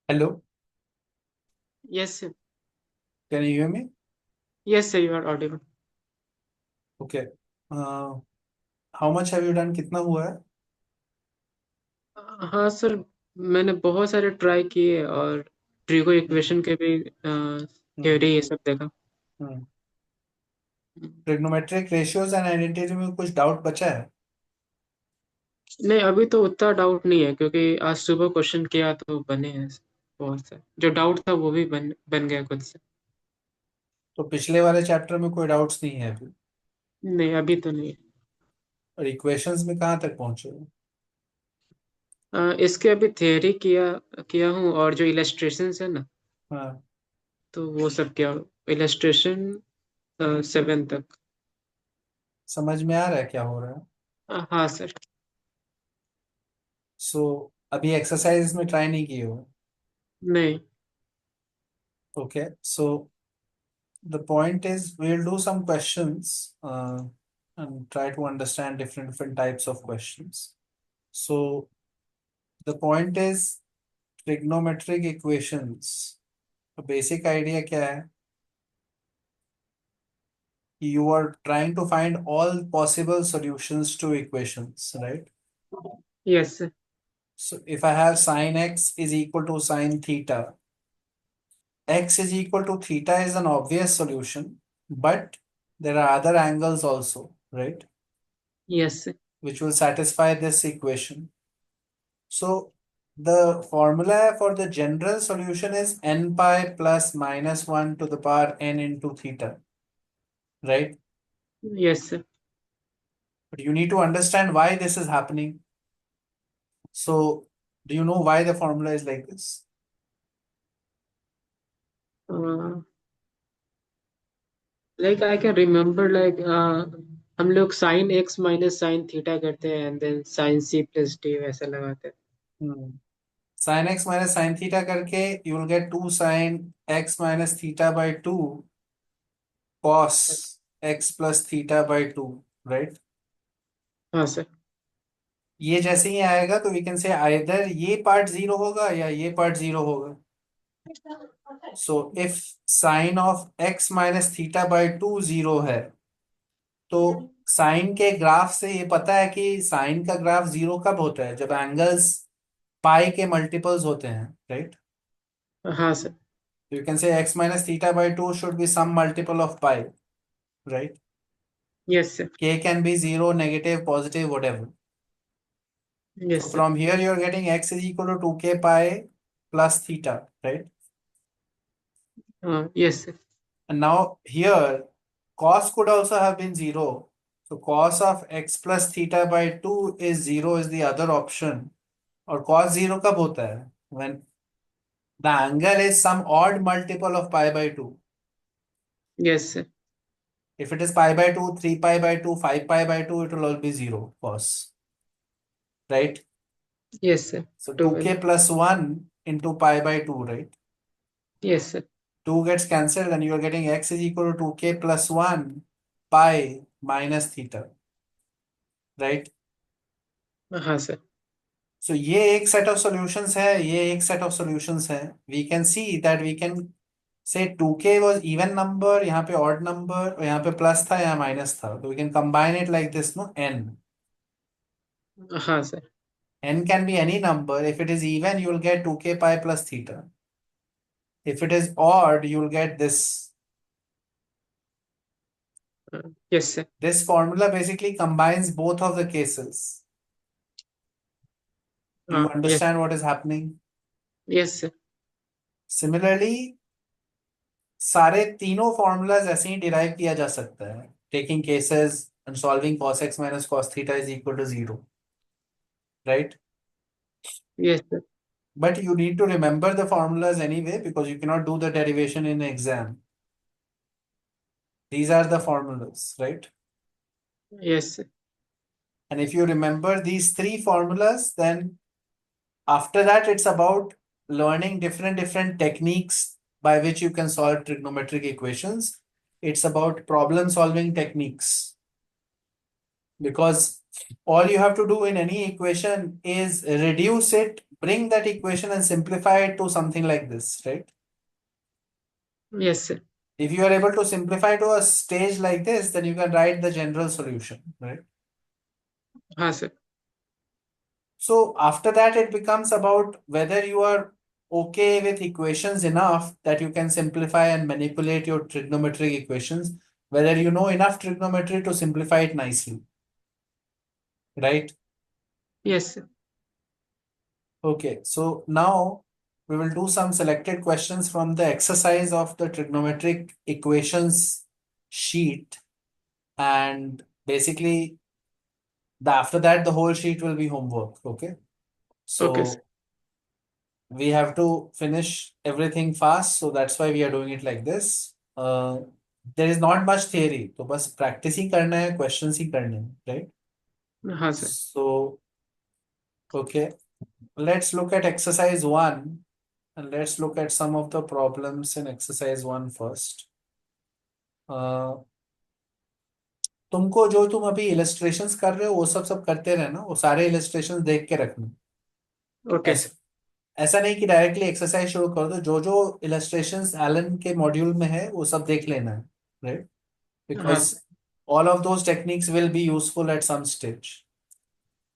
Hello, Yes, sir. can you hear me? Yes, sir, you are audible. Okay. Uh, how much have you done? कितना हुआ है? हाँ sir, मैंने बहुत सारे ट्राई किए और ट्रिगो हम्म, इक्वेशन के भी हम्म, थ्योरी ये सब देखा। हम्म। ट्रिग्नोमेट्रिक रेशियोज एंड आइडेंटिटी में कुछ डाउट बचा है? नहीं, अभी तो उतना डाउट नहीं है क्योंकि आज सुबह क्वेश्चन किया तो बने हैं बहुत से। जो डाउट था वो भी बन गया खुद से। तो पिछले वाले चैप्टर में कोई डाउट्स नहीं है अभी? नहीं, अभी तो नहीं है। और इक्वेशंस में कहाँ तक पहुंचे हो? इसके अभी थ्योरी किया किया हूँ और जो इलस्ट्रेशंस है ना, हाँ, तो वो सब किया। इलस्ट्रेशन 7 तक। समझ में आ रहा है क्या हो रहा है? हाँ सर। सो अभी एक्सरसाइज में ट्राई नहीं किए हो? नहीं। Okay, so the point is we'll do some questions and try to understand different types of questions. So the point is trigonometric equations. तो बेसिक आइडिया क्या है? You are trying to find all possible solutions to equations, right? Yes sir. So if I have sine x is equal to sine theta, x is equal to theta is an obvious solution, but there are other angles also, right? Yes sir. Which will satisfy this equation. So the formula for the general solution is n pi plus minus 1 to the power n into theta, right? Yes sir. But you need to understand why this is happening. So, do you know why the formula is like this? Like I can remember like हम लोग sine x minus sine theta करते हैं and then sine c plus d वैसा लगाते हैं। Sin x minus sin theta करके you will get 2 sin x minus theta by 2 cos x plus theta by 2, right? हाँ sir. ये जैसे ही आएगा तो we can say either ये पार्ट जीरो होगा या ये पार्ट जीरो होगा. So if sin of x minus theta by 2 zero है, तो साइन के ग्राफ से ये पता है कि साइन का ग्राफ जीरो कब होता है? जब एंगल्स पाई के मल्टीपल्स होते हैं, राइट? हाँ sir. You can say x minus theta by 2 should be some multiple of pi, right? Yes sir. K can be zero, negative, positive, whatever. So yes sir. from here you're getting x is equal to 2k pi plus theta, right? हाँ yes sir. And now here cos could also have been zero. So cos of x plus theta by 2 is zero is the other option. और cos zero कब होता है? When the angle is some odd multiple of pi by 2. Yes sir. If it is pi by 2, 3 pi by 2, 5 pi by 2, it will all be 0 cos, right? Yes sir. So 12। 2k plus 1 into pi by 2, right? Yes sir. 2 gets cancelled and you are getting x is equal to 2k plus 1 pi minus theta, right? हाँ sir. So ये एक set of solutions है, ये एक set of solutions है. We can see that we can say 2k was even number, यहाँ पे odd number, और यहाँ पे plus था, यहाँ minus था. So we can combine it like this, no? N. हाँ sir. N can be any number. If it is even, you will get 2k pi plus theta. If it is odd, you will get this. Yes sir. This formula basically combines both of the cases. Do you हाँ yes. understand what is happening? Yes sir. Similarly, सारे तीनों formulas ऐसे ही derive किया जा सकता है. Taking cases and solving cos x minus cos theta is equal to 0. Right? Yes sir. But you need to remember the formulas anyway because you cannot do the derivation in exam. These are the formulas, right? Yes sir. And if you remember these three formulas, then after that, it's about learning different techniques by which you can solve trigonometric equations. It's about problem solving techniques because all you have to do in any equation is reduce it bring that equation and simplify it to something like this, right? Yes, sir. If you are able to simplify to a stage like this, then you can write the general solution, right? हाँ sir. So after that, it becomes about whether you are okay with equations enough that you can simplify and manipulate your trigonometric equations, whether you know enough trigonometry to simplify it nicely, right? Yes, sir. Okay, so now we will do some selected questions from the exercise of the trigonometric equations sheet, and basically after that the whole sheet will be homework. Okay, Okay, sir. so we have to finish everything fast, so that's why we are doing it like this. There is not much theory, तो बस practice ही करना है, questions ही करने हैं, right? हाँ sir. So okay, let's look at exercise 1 and let's look at some of the problems in exercise 1 first. तुमको जो तुम अभी illustrations कर रहे हो वो सब करते रहना, वो सारे illustrations देख के रखना. ओके ऐसा सर. ऐसा नहीं कि डायरेक्टली एक्सरसाइज शुरू कर दो, जो जो इलस्ट्रेशंस एलन के मॉड्यूल में है वो सब देख लेना है, राइट? हाँ Because sir. all of those techniques will be useful at some stage.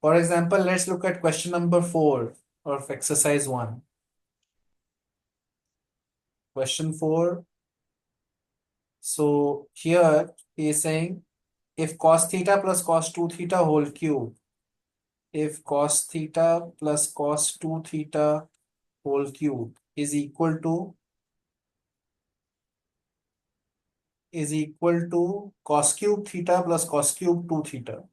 For example, let's look at question number 4 of exercise 1. Question 4. So here he is saying if cos theta plus cos 2 theta whole cube, if cos theta plus cos 2 theta whole cube is equal to cos cube theta plus cos cube 2 theta,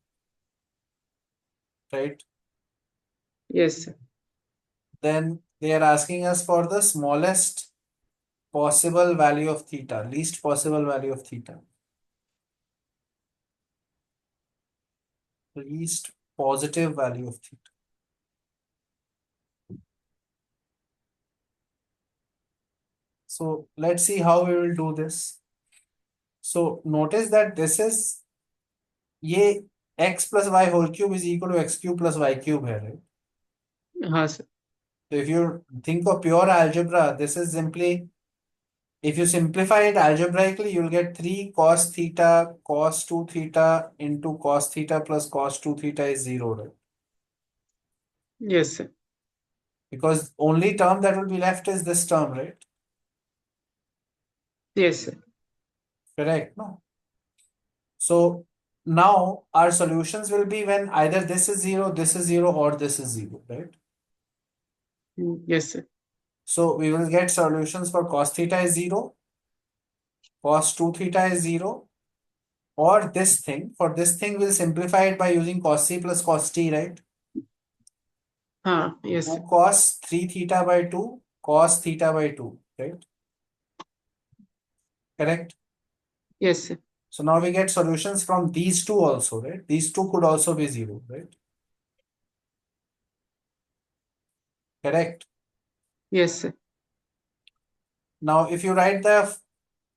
right? Yes, sir. Then they are asking us for the smallest possible value of theta, least possible value of theta, least positive value of theta. So let's see how we will do this. So notice that this is ये x plus y whole cube is equal to x cube plus y cube है, right? हाँ sir. So if you think of pure algebra, this is simply, if you simplify it algebraically, you'll get 3 cos theta cos 2 theta into cos theta plus cos 2 theta is 0, right? Yes, sir. Because only term that will be left is this term, right? Yes, sir. Correct, no? So now our solutions will be when either this is 0, this is 0, or this is 0, right? Yes, sir. So we will get solutions for cos theta is 0, cos 2 theta is 0, or this thing. For this thing, we'll simplify it by using cos c plus cos t, right? हाँ. Yes, 2 sir. cos 3 theta by 2, cos theta by 2, right? Correct? Yes, sir. So now we get solutions from these two also, right? These two could also be 0, right? Correct? Yes, sir. Now, if you write the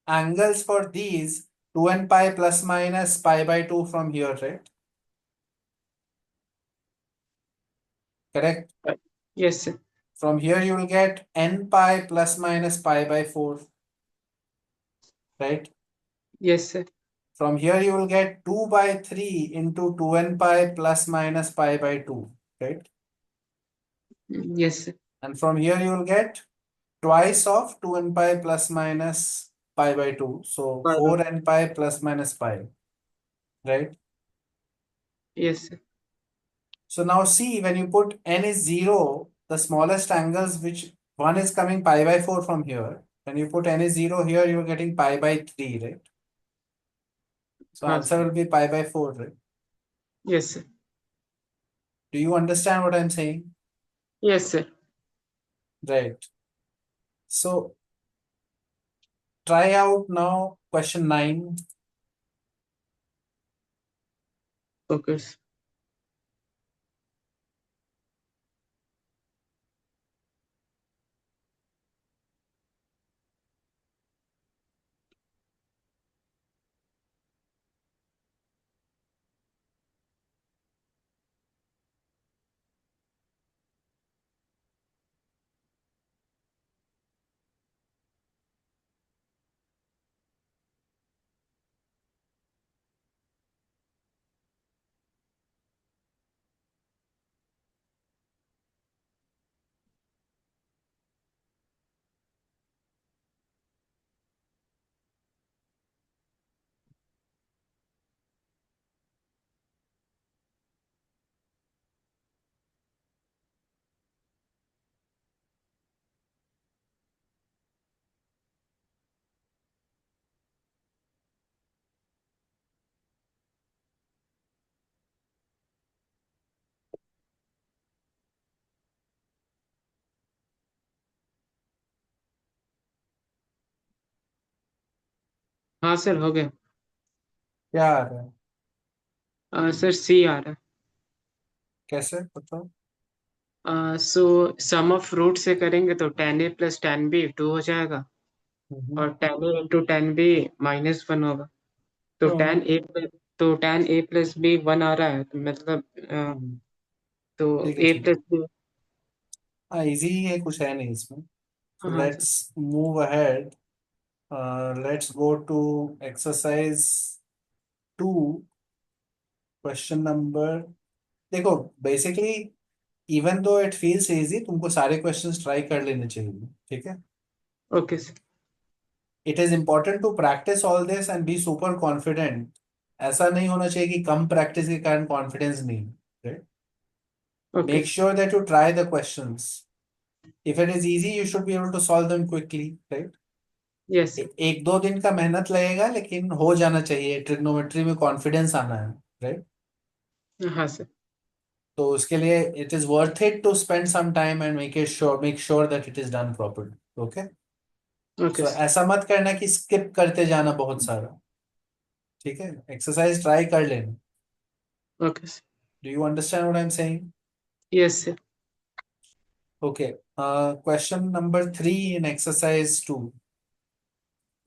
angles for these, 2n pi plus minus pi by 2 from here, right? Correct? Yes, sir. From here, you will get n pi plus minus pi by 4, right? Yes, sir. From here, you will get 2 by 3 into 2n pi plus minus pi by 2, right? Yes, sir. And from here, you will get twice of 2n pi plus minus pi by 2. So Bye. 4n pi plus minus pi, right? Yes, sir. So now see, when you put n is 0, the smallest angles, which one is coming pi by 4 from here. When you put n is 0 here, you're getting pi by 3, right? So हाँ answer sir. will be pi by 4, right? Yes, sir. Do you understand what I'm saying? Yes, sir. Right. So try out now question 9. Okay, sir. हाँ sir, हो गया। क्या आ रहा है? Sir सी आ रहा कैसे बताओ? है। सो सम ऑफ रूट से करेंगे तो tan a plus tan b 2 हो जाएगा, हम्म। और tan a into tan b -1 होगा। तो हाँ। tan a प्लस b 1 आ रहा है, तो मतलब हम्म, तो ठीक है a ठीक है। Plus b। हाँ इजी ही है, कुछ है नहीं इसमें। सो हाँ sir. Let's move ahead. Let's go to exercise 2, question number. देखो, basically even though it feels easy, तुमको सारे क्वेश्चंस ट्राई कर लेने चाहिए, ठीक है। Okay sir. It is important to practice all this and be super confident. ऐसा नहीं होना चाहिए कि कम प्रैक्टिस के कारण कॉन्फिडेंस नहीं, right. Okay make sir. Sure that you try the questions. If it is easy you should be able to solve them quickly, right. Yes sir. एक दो दिन का मेहनत लगेगा लेकिन हो जाना चाहिए, ट्रिग्नोमेट्री में कॉन्फिडेंस आना है, राइट। हाँ सर। तो उसके लिए it is worth it to spend some time and make sure that it is done properly, okay. Okay so sir. ऐसा मत करना कि स्किप करते जाना बहुत सारा, ठीक है। एक्सरसाइज ट्राई कर लेना। Okay sir. Do you understand what I am saying? Yes sir. Okay. Question number 3 in exercise 2।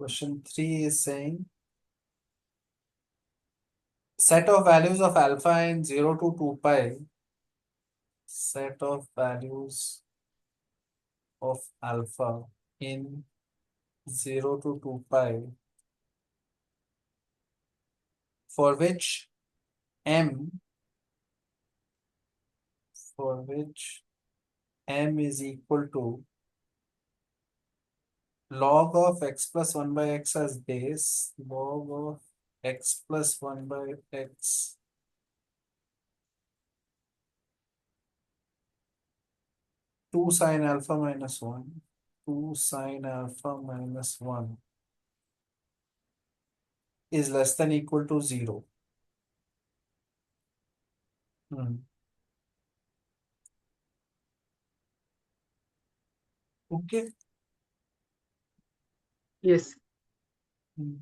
Question 3 is saying set of values of alpha in 0 to 2 pi. Set of values of alpha in 0 to 2 pi for which m for which m is equal to log of x plus 1 by x as base, log of x plus 1 by x 2 sine alpha minus 1, 2 sine alpha minus 1 is less than equal to 0. Hmm. Okay. Yes. Hmm.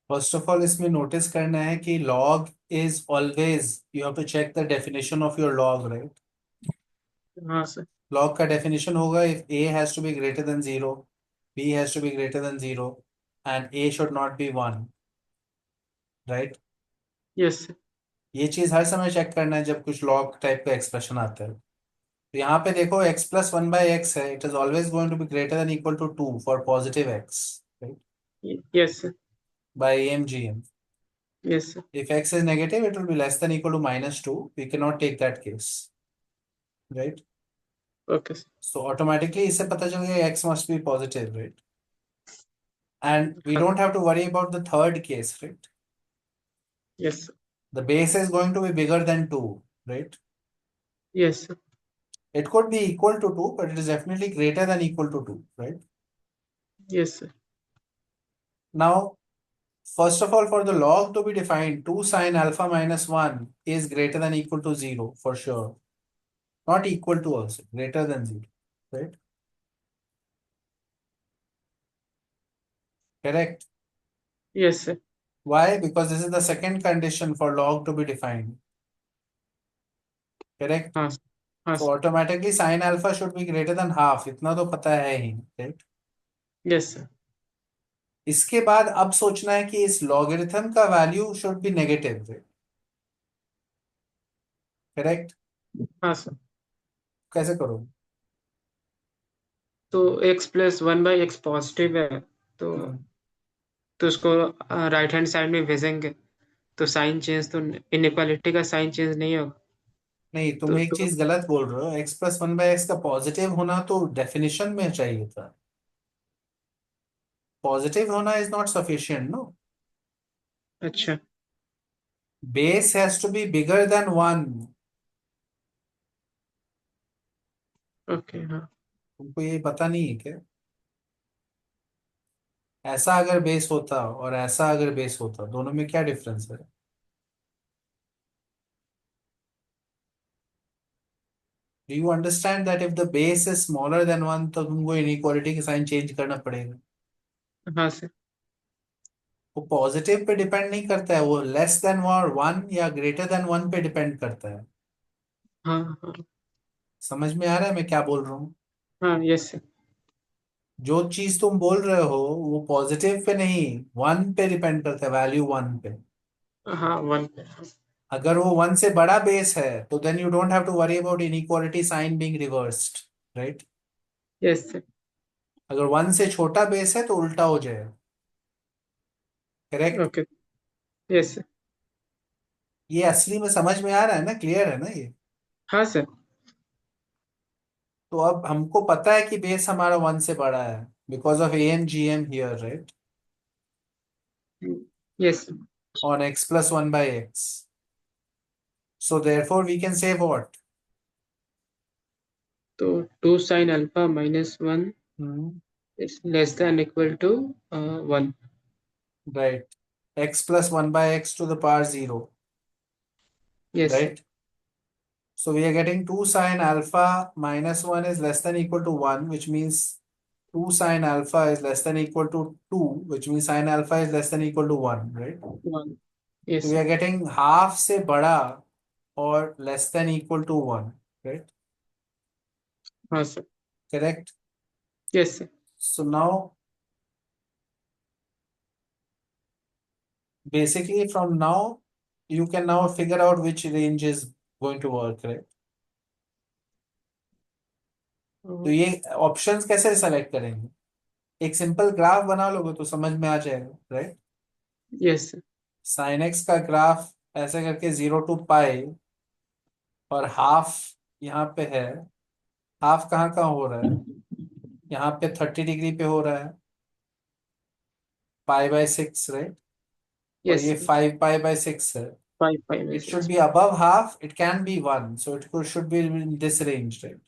First of all इसमें notice करना है कि log is always, you have to check the definition of your log, right. हाँ sir. log का definition होगा if a has to be greater than 0, b has to be greater than 0 and a should not be 1, right. Yes sir. ये चीज हर समय check करना है जब कुछ log टाइप का एक्सप्रेशन आता है। तो यहाँ पे देखो x प्लस 1 बाई एक्स है, it is always going to be greater than equal to 2 for positive x, right, yes sir. By mgm. Yes sir. If x is negative, it will be less than equal to -2. We cannot take that case, right? Okay sir. So automatically इससे पता चल गया x must be positive, right? And we हाँ। don't have to worry about the third case, right? Yes sir. The base is going to be bigger than 2, right? Yes, sir. It could be equal to 2, but it is definitely greater than equal to 2, right? Yes, sir. Now, first of all, for the log to be defined, 2 sine alpha minus 1 is greater than equal to 0 for sure. Not equal to also, greater than 0, right? Correct. Yes, sir. Why? Because this is the second condition for log to be defined. Correct. हाँ sir. हाँ So sir. automatically sin alpha should be greater than half. इतना तो पता है ही, right? Yes, sir. इसके बाद अब सोचना है कि इस लॉगरिथम का value should be negative, correct? हाँ sir. कैसे करो? तो x प्लस 1/x पॉजिटिव है, तो हम्म, तो उसको राइट हैंड साइड में भेजेंगे, तो साइन चेंज तो इनइक्वालिटी का साइन चेंज नहीं होगा। नहीं, तुम तो एक टू चीज गलत बोल रहे हो। X plus one by x का पॉजिटिव होना तो डेफिनेशन में चाहिए था। पॉजिटिव होना इज नॉट सफिशिएंट, नो। अच्छा। Base has to be bigger than 1। Okay. हाँ। तुमको ये पता नहीं है क्या? ऐसा अगर बेस होता और ऐसा अगर बेस होता, दोनों में क्या डिफरेंस है? Do you understand that if the base is smaller than 1 तो तुमको इनइक्वालिटी के साइन चेंज करना पड़ेगा। हाँ सर। वो पॉजिटिव पे डिपेंड नहीं करता है, वो लेस देन 1 या ग्रेटर देन 1 पे डिपेंड करता है। हाँ हाँ। समझ में आ रहा है मैं क्या बोल रहा हूँ? हाँ यस सर। जो चीज तुम बोल रहे हो वो पॉजिटिव पे नहीं, 1 पे डिपेंड करता है, वैल्यू 1 पे। हाँ 1 पे। अगर वो 1 से बड़ा बेस है तो then you don't have to worry about inequality sign being reversed, right? Yes sir. अगर 1 से छोटा बेस है तो उल्टा हो जाएगा। करेक्ट। ओके। Yes sir. ये असली में समझ में आ रहा है ना? क्लियर है ना ये? हाँ सर। तो अब हमको पता है कि बेस हमारा 1 से बड़ा है because of A M G M here, right? Yes sir. On x plus 1 by x. So therefore we can say what? तो 2 sine alpha minus 1 Hmm, is less than equal to 1। right. X plus 1 by x to the power 0. Yes sir. Right. So we are getting 2 sine alpha minus 1 is less than equal to 1, which means 2 sine alpha is less than equal to 2, which means sine alpha is less than equal to 1, right? 1। So yes we sir. are getting half से बड़ा or less than equal to 1, right? हाँ sir. Correct. Yes sir. So now basically from now you can now figure out which range is going to work, right? तो ये options कैसे select करेंगे? एक simple graph बना लोगे तो समझ में आ जाएगा, right? Yes sir. Sine x का ग्राफ ऐसे करके 0 to पाई, और हाफ यहाँ पे है। हाफ कहाँ कहाँ हो रहा है? यहाँ पे 30 डिग्री पे हो रहा है, पाई/6, राइट? और यस ये सर। 5 पाई/6 है। 5 it should 6। Be above half, it can be 1, so it should be in this range, right?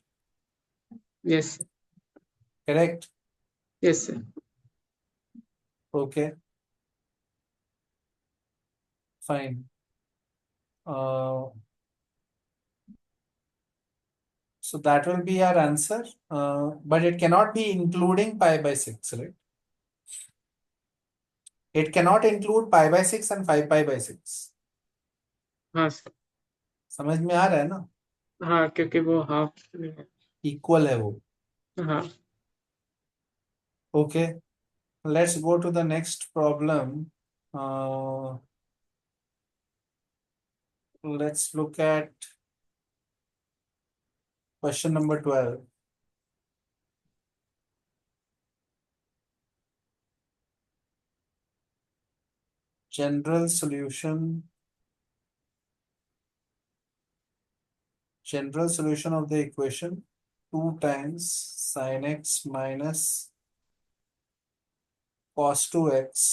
Yes sir. Correct. Yes sir. Okay, fine. So that will be our answer, but it cannot be including pi/6, right? It cannot include pi/6 and 5 pi/6. हाँ sir. समझ में आ रहा है ना? हाँ क्योंकि वो half में है। इक्वल है वो। हाँ। Okay, let's go to the next problem. Let's look at question number 12. General solution. General solution of the equation 2 times sin x minus cos 2x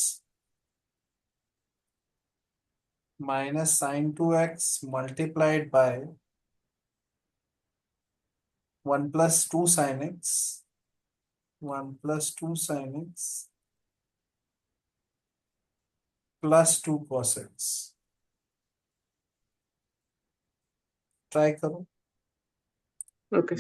minus sine 2x multiplied by 1 plus 2 sin x, 1 plus 2 sin x plus 2 cos x. Try करो। Okay.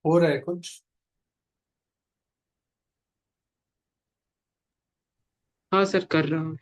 हो रहा है कुछ? हाँ sir, कर रहा हूँ।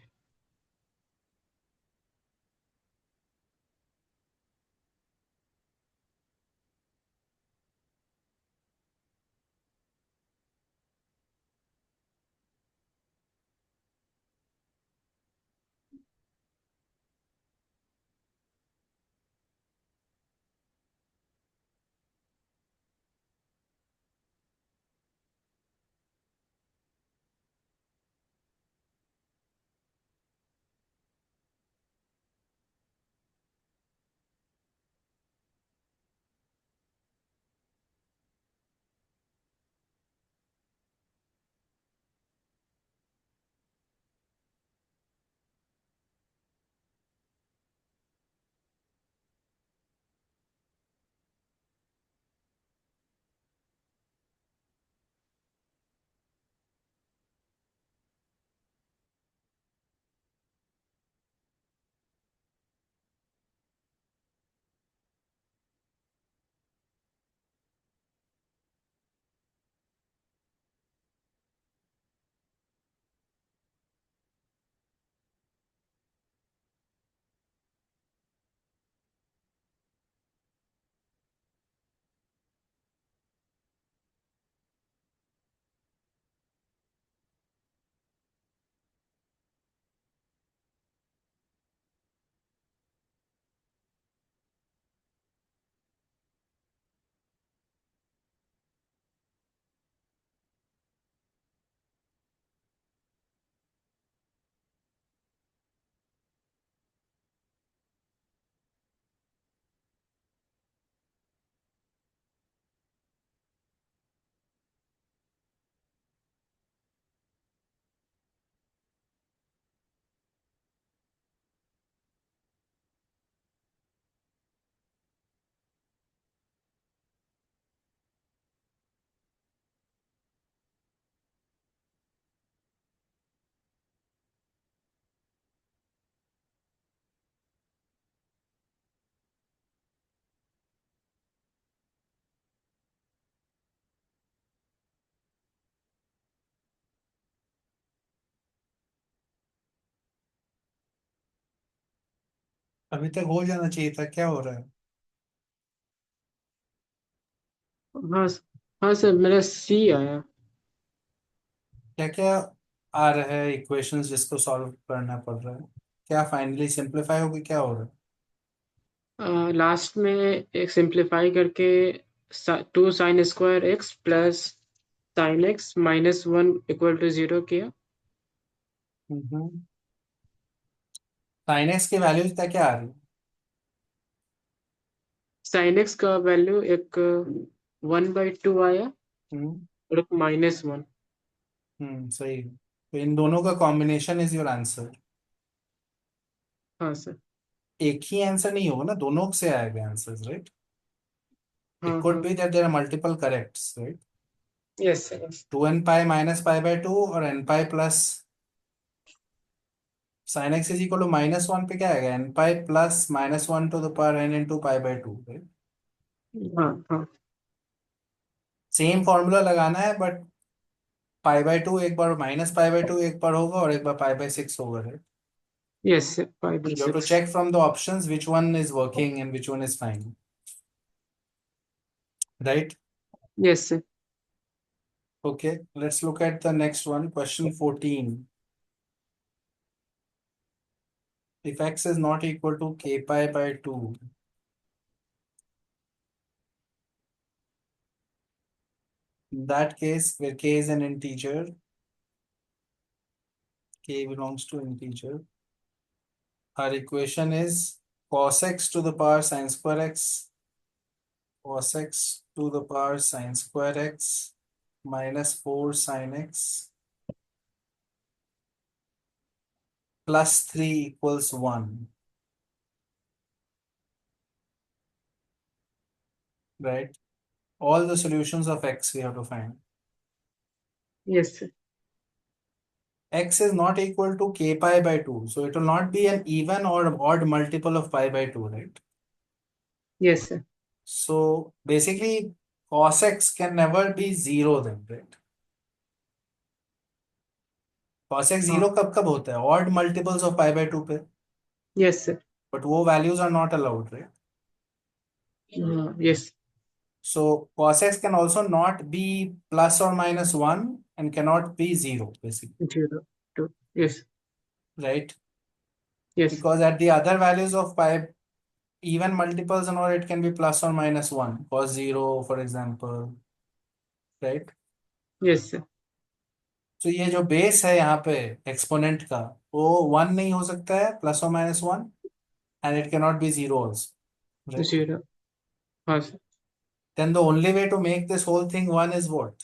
अभी तक हो जाना चाहिए था, क्या हो रहा है? हाँ हाँ सर, मेरा सी आया। क्या क्या आ रहा है इक्वेशंस जिसको सॉल्व करना पड़ रहा है? क्या फाइनली सिंप्लीफाई होगी, क्या हो रहा है? लास्ट में एक सिंप्लीफाई करके 2 sin² x plus sin x -1 equal to 0 किया। साइन एक्स की वैल्यूज क्या क्या आ रही है? sin x का वैल्यू एक 1/2 आया हम्म। और एक -1। सही है। तो इन दोनों का कॉम्बिनेशन इज योर आंसर। हाँ सर। एक ही आंसर नहीं होगा ना, दोनों से आएगा आंसर्स, राइट? इट हाँ कुड हाँ। Be that there are multiple corrects, right? Yes sir, yes. 2n pi minus pi by two और n pi plus sine x is equal to -1 पे क्या आएगा, n pi plus -1 to the power n into pi by two, right? हाँ हाँ। Same formula लगाना है, but pi by to एक बार, minus pi by to एक बार होगा और एक बार पाई बाय सिक्स होगा, right? Yes sir, 5 by You have to 6। check from the options which one is working and which one is fine, right? Yes sir. Okay, let's look at the next one. Question 14. If x is not equal to k pi by 2, in that case, where k is an integer, k belongs to integer, our equation is cos x to the power sin square x, cos x to the power sin square x minus 4 sin x plus 3 equals 1, right? All the solutions of x we have to find. Yes sir. X is not equal to k pi by 2. So it will not be an even or odd multiple of pi by 2, right? Yes sir. So basically, cos x can never be 0 then, right? Cos x हाँ। 0 कब कब होता है? Odd multiples of pi by 2 पे. Yes sir. But वो values are not allowed, right? हाँ। Yes. So cos x can also not be plus or minus 1 and cannot be 0, basically, 0 2। Yes. right? Yes. Because at the other values of pi, even multiples and all, it can be plus or minus 1. Cos 0, for example, right? Yes sir. तो ये जो base है यहाँ पे exponent का, वो 1 नहीं हो सकता है, प्लस और minus 1, and it can not be 0 also, right? 0। हाँ sir. Then the only way to make this whole thing 1 is what?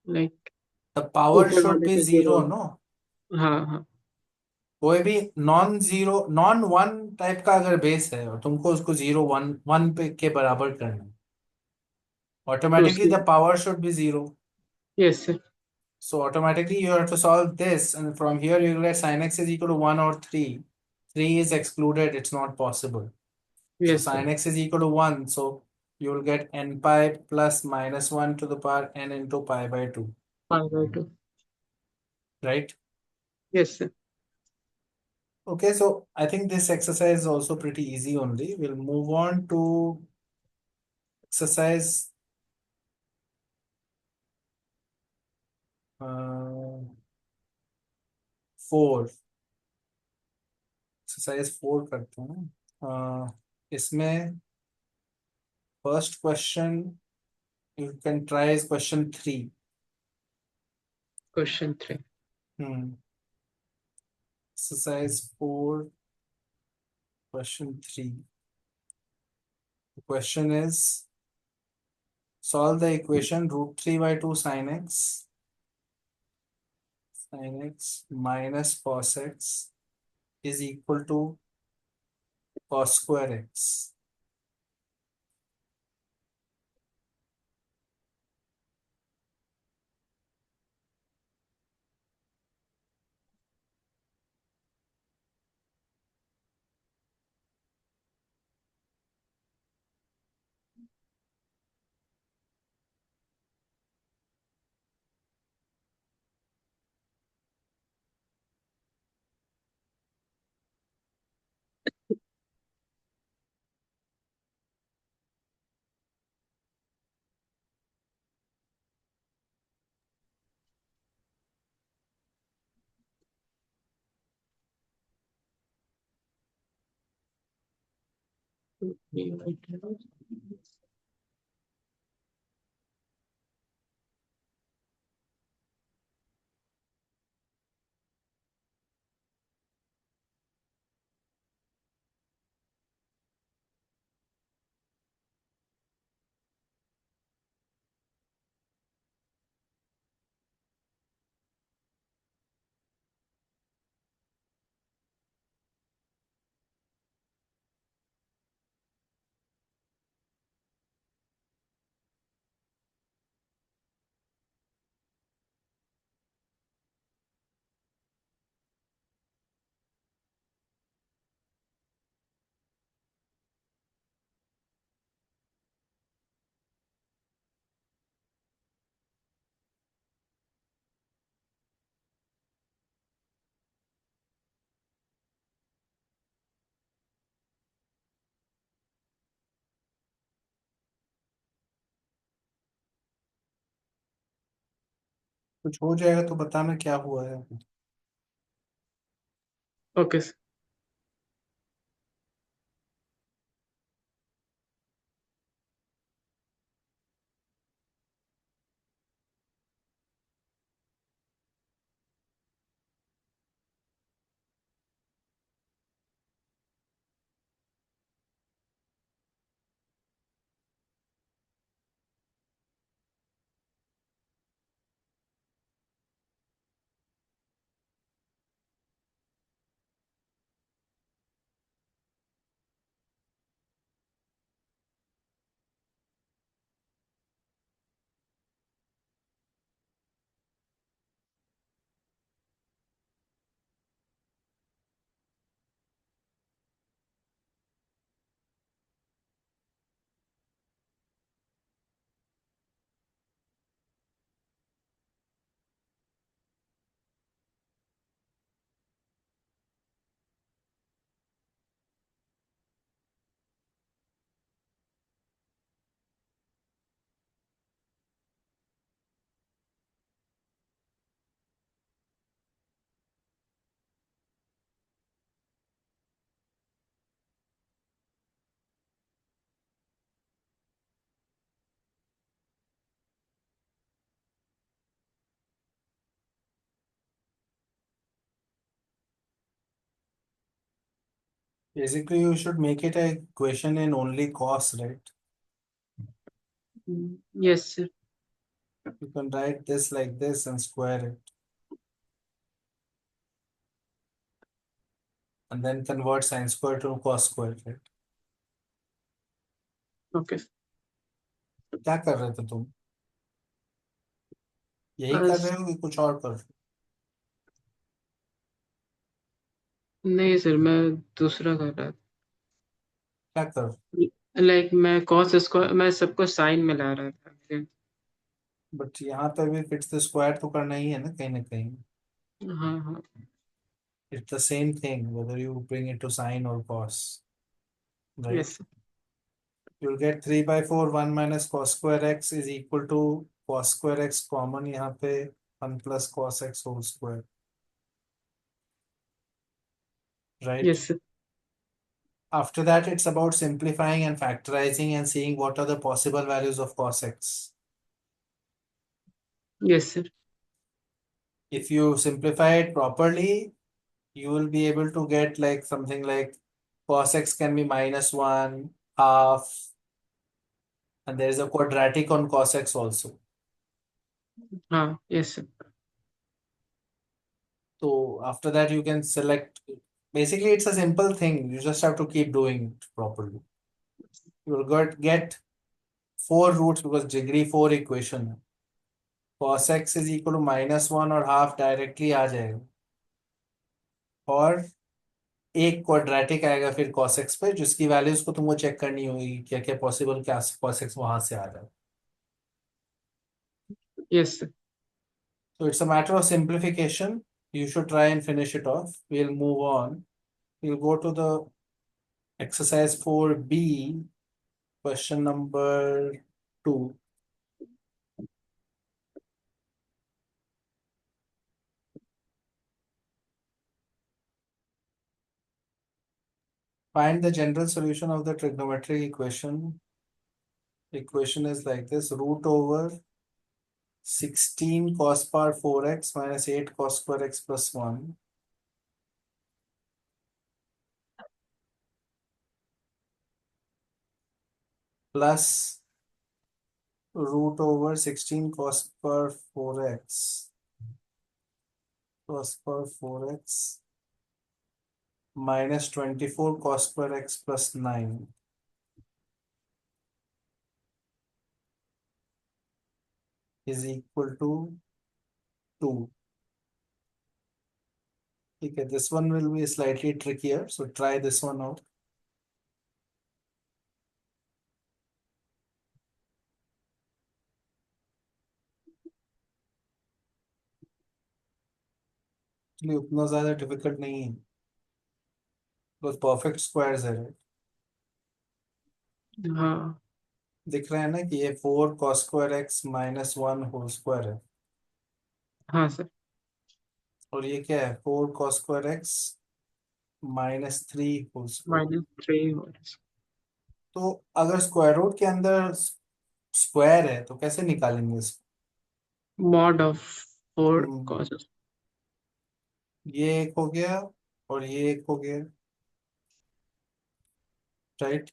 Like the power ऊपर शुड वाले बी पे 0। 0, नो? हाँ हाँ। कोई भी non zero, non one type का अगर बेस है और तुमको उसको 0 1 1 पे के बराबर करना है, तो ऑटोमेटिकली उसके। The power should be 0. Yes sir. So automatically you have to solve this, and from here you get sin x is equal to 1 or 3. 3 is excluded, it's not possible. So yes sir. sin x is equal to 1. So you will get n pi plus minus 1 to the power n into pi by 2. 5/2। Right? Yes sir. Okay, so I think this exercise is also pretty easy only. We'll move on to exercise uh, 4. Exercise 4 करते हैं. इसमें first question you can try is question 3. Question 3। Exercise 4, question 3. The question is, solve the equation root 3 by 2 sin x minus cos x is equal to cos square x. कुछ हो जाएगा तो बताना क्या हुआ है। Okay. Basically, you should make it a equation in only cos, right? Yes sir. You can write this like this and square it, and then convert sin square to cos square, right? Okay. क्या कर रहे थे तुम? यही कर रहे हो कि कुछ और कर रहे हो? नहीं सर, मैं दूसरा कर रहा क्या कर रहे हो? था। लाइक मैं कॉस स्क्वायर, मैं सबको साइन में ला रहा था। बट यहाँ पे भी फिट्स द स्क्वायर तो करना ही है ना, कहीं ना कहीं। हाँ हाँ। It's the same thing whether you bring it to sine or cos, right? Yes. You'll get 3/4 1 minus cos square x is equal to cos square x common यहाँ पे 1 plus cos x whole square, right? Yes. After that, it's about simplifying and factorizing and seeing what are the possible values of cos x. Yes sir. If you simplify it properly, you will be able to get like something like cos x can be -1, half, and there is a quadratic on cos x also. हाँ yes sir. So after that, you can select. Basically, it's a simple thing. You just have to keep doing it properly. You will get four roots because degree four equation है. Cos x is equal to -1 और half directly आ जाएगा, और एक quadratic आएगा फिर cos x पे, जिसकी values को तुमको चेक करनी होगी क्या क्या पॉसिबल, क्या cos x वहां से आ रहा है. Yes sir. So it's a matter of simplification. You should try and finish it off. We'll move on. We'll go to the exercise 4B, question number 2. Find the general solution of the trigonometric equation. Equation is like this: root over 16 cos power 4x minus 8 cos square x plus 1 plus root over 16 cos power 4x minus 24 cos square x plus 9 is equal to 2. Okay, this one will be slightly trickier, so try this one out. Actually उतना ज्यादा difficult नहीं है, बस perfect squares है, right? हाँ दिख रहा है ना कि ये 4 cos square x minus 1 whole square है, हाँ सर। और ये क्या है 4 cos square x minus 3 whole square. -3 और तो अगर स्क्वायर रूट के अंदर स्क्वायर है तो कैसे निकालेंगे इसको? Mod of 4 hmm, cos. ये एक हो गया और ये एक हो गया, right?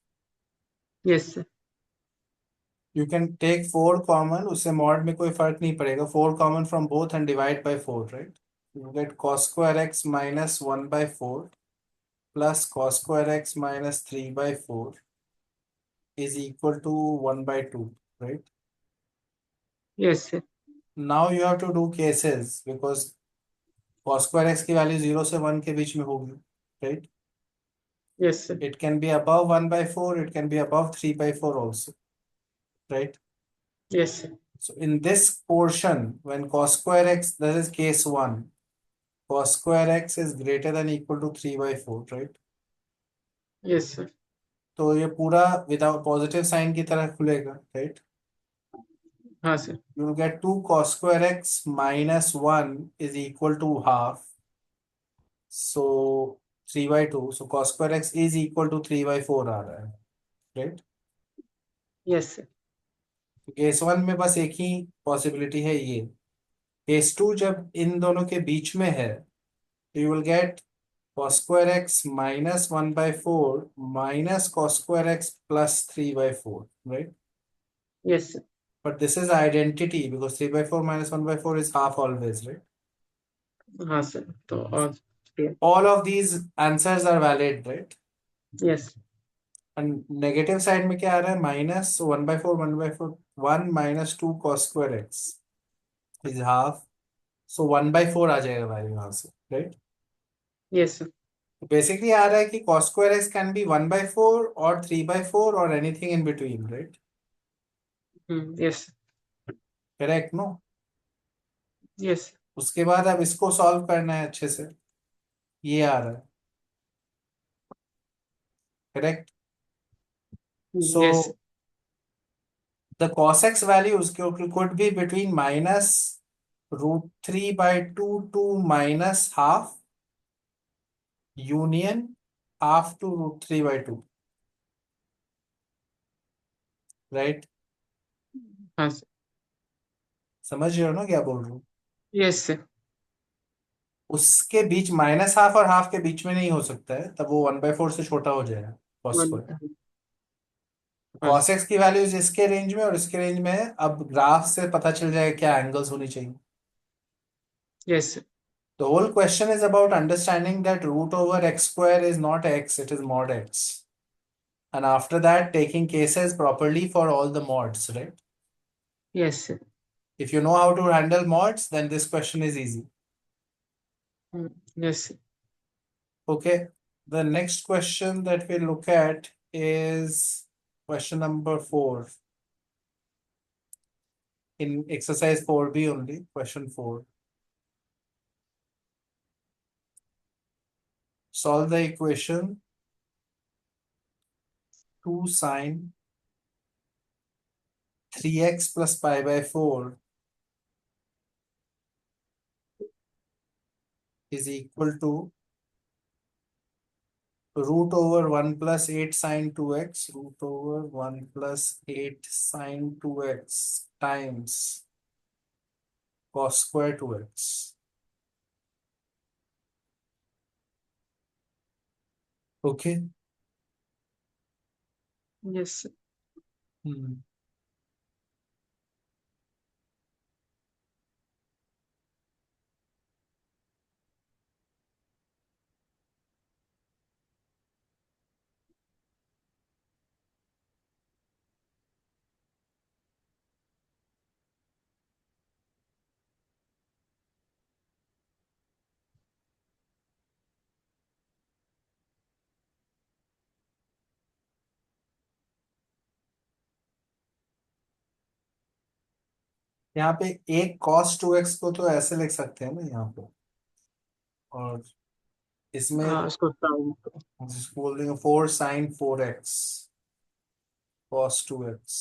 Yes sir. You can take 4 common, उससे मॉड में कोई फर्क नहीं पड़ेगा, 4 common from both and divide by 4, right? You get cos square x minus 1/4 plus cos square x minus 3/4 is equal to 1/2, right? Yes sir. Now you have to do cases because cos square x की value 0 से 1 के बीच में होगी, right? Yes sir. It can be above 1/4, it can be above 3/4 also, right? Yes sir. So in this portion, when cos square x, this is case 1, cos square x is greater than equal to 3/4, right? Yes sir. तो ये पूरा without positive sign की तरह खुलेगा, right? हाँ sir. You will get 2 cos square x minus 1 is equal to half. So 3/2. So cos square x is equal to 3/4 आ रहा है, right? Yes sir. तो केस 1 में बस एक ही पॉसिबिलिटी है ये। केस 2 जब इन दोनों के बीच में है तो you will get cos square x minus 1/4 minus cos square x plus 3/4, right? Yes sir. But this is identity because 3/4 minus 1/4 is half always, right? हाँ सर, तो और All of these answers are valid, right? Yes. And negative side में क्या आ रहा है? Minus 1/4 1 minus 2 cos square x is half, so 1/4 आ जाएगा वैल्यू यहाँ से, राइट? Yes sir. बेसिकली आ रहा है कि cos square x can be 1/4 और 3/4 और anything in between, right? Yes. Correct no? Yes. उसके बाद अब इसको सॉल्व करना है अच्छे से, ये आ रहा है, correct? So yes. The cos x values could be between minus √3/2 to minus half union half to √3/2, right? हाँ सर। समझ रहे हो ना क्या बोल रहा हूँ? Yes sir. उसके बीच माइनस हाफ और हाफ के बीच में नहीं हो सकता है, तब वो 1/4 से छोटा हो जाएगा cos वन। स्क्वायर। हाँ cos सर। x की वैल्यूज इसके रेंज में और इसके रेंज में है, अब ग्राफ से पता चल जाएगा क्या एंगल्स होनी चाहिए। Yes sir. The whole question is about understanding that root over x square is not x, it is mod x. And after that, taking cases properly for all the mods, right? Yes sir. If you know how to handle mods, then this question is easy. Yes sir. Okay, the next question that we look at is question number 4 in exercise 4B only, question 4. Solve the equation 2 sine 3x plus pi by 4 is equal to root over 1 + 8 sin 2x, root over 1 + 8 sin 2x times cos² 2x. Okay. Yes. Hmm. यहाँ पे एक cos 2x को तो ऐसे लिख सकते हैं ना यहाँ पे, और इसमें हाँ, उसको टाइम। जिसको बोल देंगे 4 sin 4x cos 2x,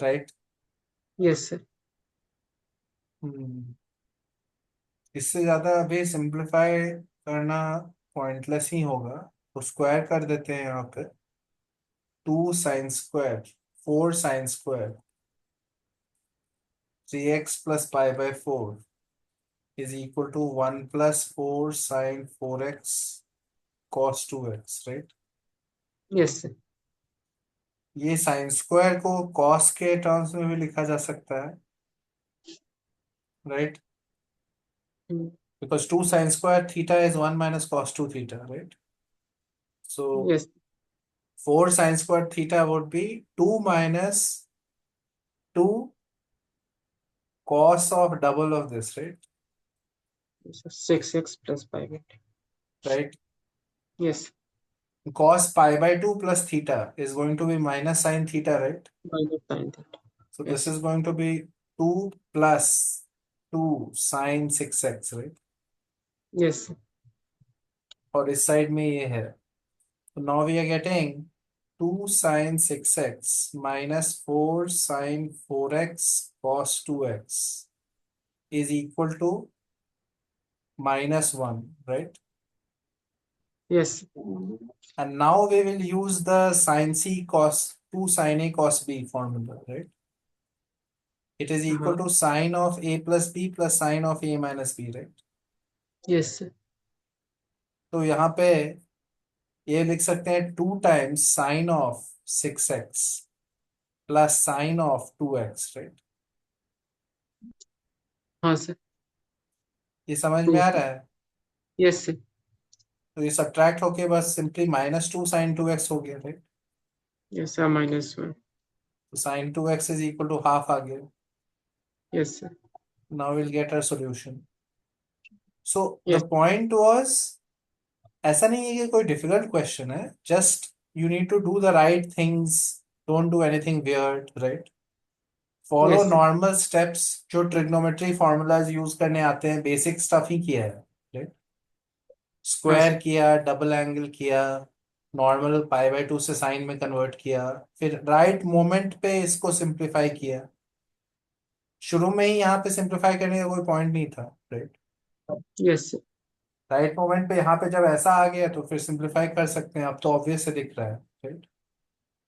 right. Yes sir. Hmm. इससे ज्यादा अभी सिंप्लीफाई करना पॉइंटलेस ही होगा, तो स्क्वायर कर देते हैं यहाँ पे. 2 sin², 4 sin² 3x + π/4 is equal to 1 + 4 sin 4x cos 2x, right. Yes sir. ये sin² को cos के टर्म्स में भी लिखा जा सकता है, right. Because 2 sin² theta is 1 - cos 2 theta, right? So yes. 4 sin² theta would be 2 - 2 cos of double of this, right? 6x + 5. Right. Yes. Cos π/2 plus theta is going to be minus sin theta, right? -sin θ। So this yes. is going to be 2 plus 2 sin 6x, right? Yes. और इस side में ये है. So now we are getting 2 sin 6x minus 4 sin 4x cos 2x is equal to -1, right? Yes. And now we will use the sin c cos 2 sin a cos b formula, right? It is equal हाँ। to sin of a plus b plus sin of a minus b, right? Yes sir. तो यहाँ पे ये लिख सकते हैं 2 times sin of 6x plus sin of 2x, right? हाँ sir. ये समझ में टू। आ रहा है? Yes sir. तो ये सब्ट्रैक्ट होके बस सिंपली -2 sin 2x हो गया, राइट. Yes sir, -1। तो sin 2x is equal to half आ गया. Yes sir. Now we'll get our solution. So the yes. point was, ऐसा नहीं है कि कोई डिफिकल्ट क्वेश्चन है, just you need to do the right things, don't do anything weird, right. Follow yes sir. Normal steps, जो trigonometry formulas use करने आते हैं, बेसिक स्टफ ही किया है, राइट. हाँ स्क्वायर सर। किया, डबल एंगल किया, नॉर्मल π/2 से साइन में कन्वर्ट किया, फिर राइट मोमेंट पे इसको सिंप्लीफाई किया. शुरू में ही यहाँ पे सिंप्लीफाई करने का कोई पॉइंट नहीं था, right. Yes sir. Right moment पे यहाँ पे जब ऐसा आ गया तो फिर सिंप्लीफाई कर सकते हैं, अब तो ऑब्वियस से दिख रहा है, राइट.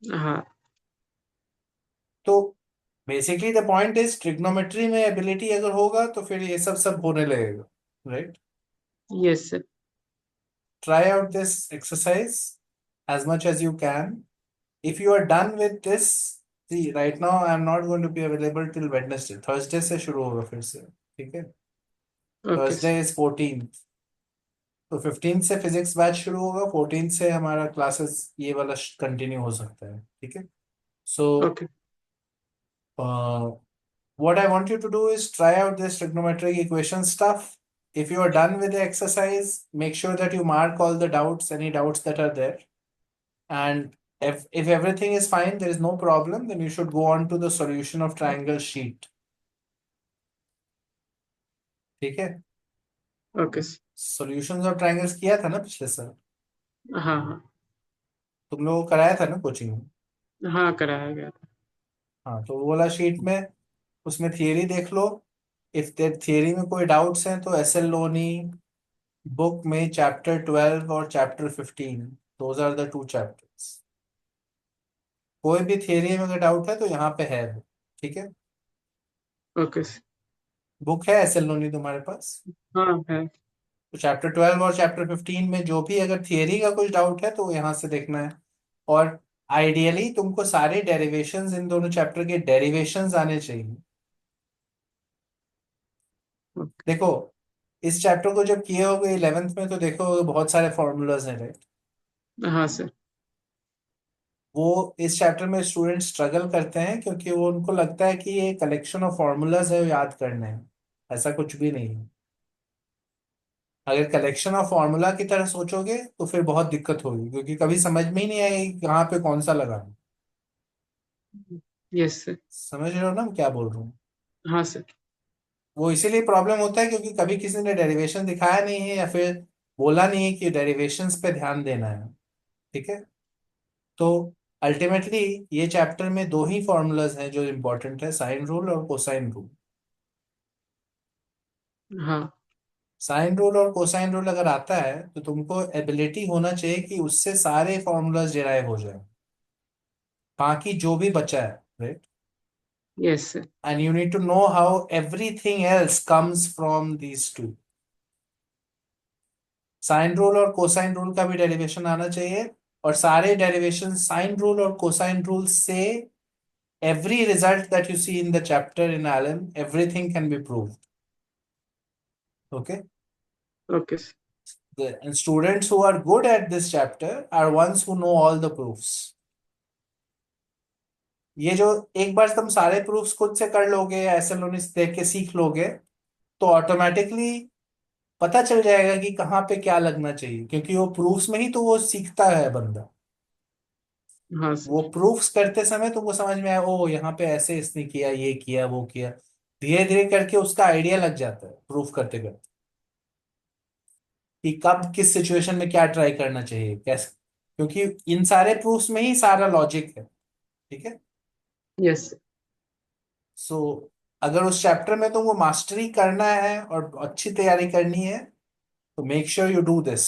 हाँ। तो basically the point is, trigonometry में एबिलिटी अगर होगा तो फिर ये सब सब होने लगेगा, right. Yes sir. Try out this exercise as much as you can. If you are done with this, see right now I am not going to be available till Wednesday. Thursday से शुरू होगा फिर से, ठीक है. Okay Thursday sir. is 14th. तो 15th से physics batch शुरू होगा, 14th से हमारा क्लासेस ये वाला कंटिन्यू हो सकता है, ठीक है. So okay. what I want you to do is try out this trigonometric equation stuff. If you are done with the exercise, make sure that you mark all the doubts, any doubts that are there. And if everything is fine, there is no problem, then you should go on to the solution of triangle sheet. ठीक है. Okay sir. Solutions of triangles किया था ना पिछले साल, हाँ हाँ। तुम लोगों को कराया था ना कोचिंग में. हाँ, कराया गया था। हाँ, तो वो वाला शीट में, उसमें थियरी देख लो. इफ देयर थियरी में कोई डाउट्स हैं तो एसएल लोनी, बुक में चैप्टर 12 और chapter 15, those are the two chapters. कोई भी थियरी में अगर डाउट है तो यहाँ पे है वो, ठीक है। Okay sir. बुक है एस एल नोनी तुम्हारे पास? हाँ है। तो चैप्टर 12 और चैप्टर 15 में जो भी अगर थियरी का कुछ डाउट है तो यहाँ से देखना है। और आइडियली तुमको सारे डेरिवेशंस, इन दोनों चैप्टर के डेरिवेशंस आने चाहिए। ओके। देखो, इस चैप्टर को जब किए होगे 11th में तो देखो बहुत सारे फॉर्मूलाज हैं, राइट? हाँ सर। वो इस चैप्टर में स्टूडेंट स्ट्रगल करते हैं क्योंकि वो उनको लगता है कि ये कलेक्शन ऑफ फॉर्मूलाज है, वो याद करने हैं। ऐसा कुछ भी नहीं है। अगर कलेक्शन ऑफ फॉर्मूला की तरह सोचोगे तो फिर बहुत दिक्कत होगी, क्योंकि कभी समझ में ही नहीं आएगी कि कहाँ पे कौन सा लगाना। Yes sir. समझ रहे हो ना मैं क्या बोल रहा हूँ? हाँ सर। वो इसीलिए प्रॉब्लम होता है क्योंकि कभी किसी ने डेरिवेशन दिखाया नहीं है या फिर बोला नहीं है कि डेरिवेशंस पे ध्यान देना है, ठीक है। तो अल्टीमेटली ये चैप्टर में दो ही फॉर्मूलाज हैं जो इंपॉर्टेंट है, साइन रूल और कोसाइन रूल। हाँ। साइन रूल और कोसाइन रूल अगर आता है तो तुमको एबिलिटी होना चाहिए कि उससे सारे फॉर्मूलाज डिराइव हो जाए, बाकी जो भी बचा है, right? Yes sir. And you need to know how everything else comes from these two. Sine rule और कोसाइन रूल का भी डेरिवेशन आना चाहिए, और सारे डेरिवेशन साइन रूल और कोसाइन रूल से every result that you see in the chapter in Allen, everything can be proved. Okay? Okay sir. And students who are good at this chapter are ones who know all the proofs. ये जो एक बार तुम सारे proofs खुद से कर लोगे, ऐसे लोग देख के सीख लोगे, तो ऑटोमेटिकली पता चल जाएगा कि कहाँ पे क्या लगना चाहिए, क्योंकि वो प्रूफ्स में ही तो वो सीखता है बंदा। हाँ वो सर। प्रूफ्स करते समय तुमको समझ में आया, ओ यहाँ पे ऐसे इसने किया, ये किया, वो किया। धीरे धीरे करके उसका आइडिया लग जाता है प्रूफ करते करते, कि कब किस सिचुएशन में क्या ट्राई करना चाहिए, कैसे। क्योंकि इन सारे प्रूफ्स में ही सारा लॉजिक है, ठीक है। यस। सो अगर उस चैप्टर में तुमको मास्टरी करना है और अच्छी तैयारी करनी है तो make sure you do this.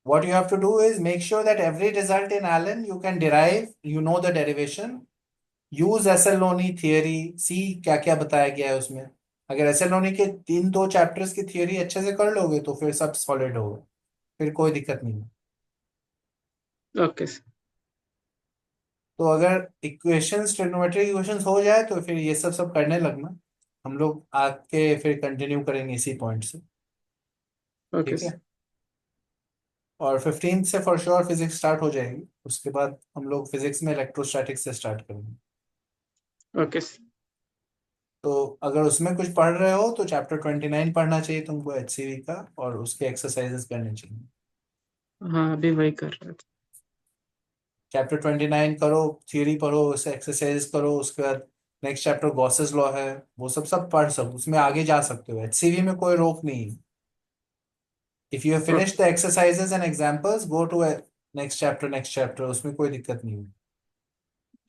What you have to do is make sure that every result in Allen you can derive, you know the derivation, use एसेलोनी थियरी, सी क्या क्या बताया गया है उसमें। अगर एसेलोनी के तीन दो चैप्टर्स की थियरी अच्छे से कर लोगे तो फिर सब सॉलिड होगा, फिर कोई दिक्कत नहीं है। Okay sir. तो अगर इक्वेशंस, ट्रिग्नोमेट्री इक्वेशंस हो जाए तो फिर ये सब सब करने लगना। हम लोग आके फिर कंटिन्यू करेंगे इसी पॉइंट से, ओके ठीक सर। है। और 15 से फॉर श्योर फिजिक्स स्टार्ट हो जाएगी, उसके बाद हम लोग फिजिक्स में इलेक्ट्रोस्टैटिक्स से स्टार्ट करेंगे। Okay sir. तो अगर उसमें कुछ पढ़ रहे हो तो चैप्टर 29 पढ़ना चाहिए तुमको एचसीवी का, और उसके एक्सरसाइजेस करने चाहिए। हाँ अभी वही कर रहा था। चैप्टर 29 करो, थियरी पढ़ो, उसे एक्सरसाइज करो, उसके बाद नेक्स्ट चैप्टर गॉसेस लॉ है, वो सब सब पढ़ सब उसमें आगे जा सकते हो, एचसीवी में कोई रोक नहीं है। If you have finished okay. The exercises and examples, go to next chapter, उसमें कोई दिक्कत नहीं है,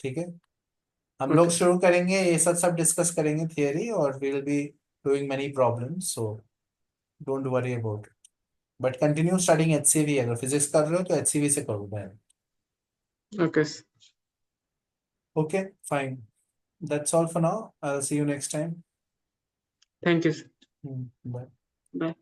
ठीक है। हम लोग ओके सर। शुरू करेंगे, ये सब सब डिस्कस करेंगे थियरी, और we will be doing many problems, so don't worry about. But continue studying HCV, अगर फिजिक्स कर रहे हो तो एचसीवी से करो भाई। Okay sir. Okay, fine, that's all for now, I will see you next time. Thank you sir. Bye. Bye.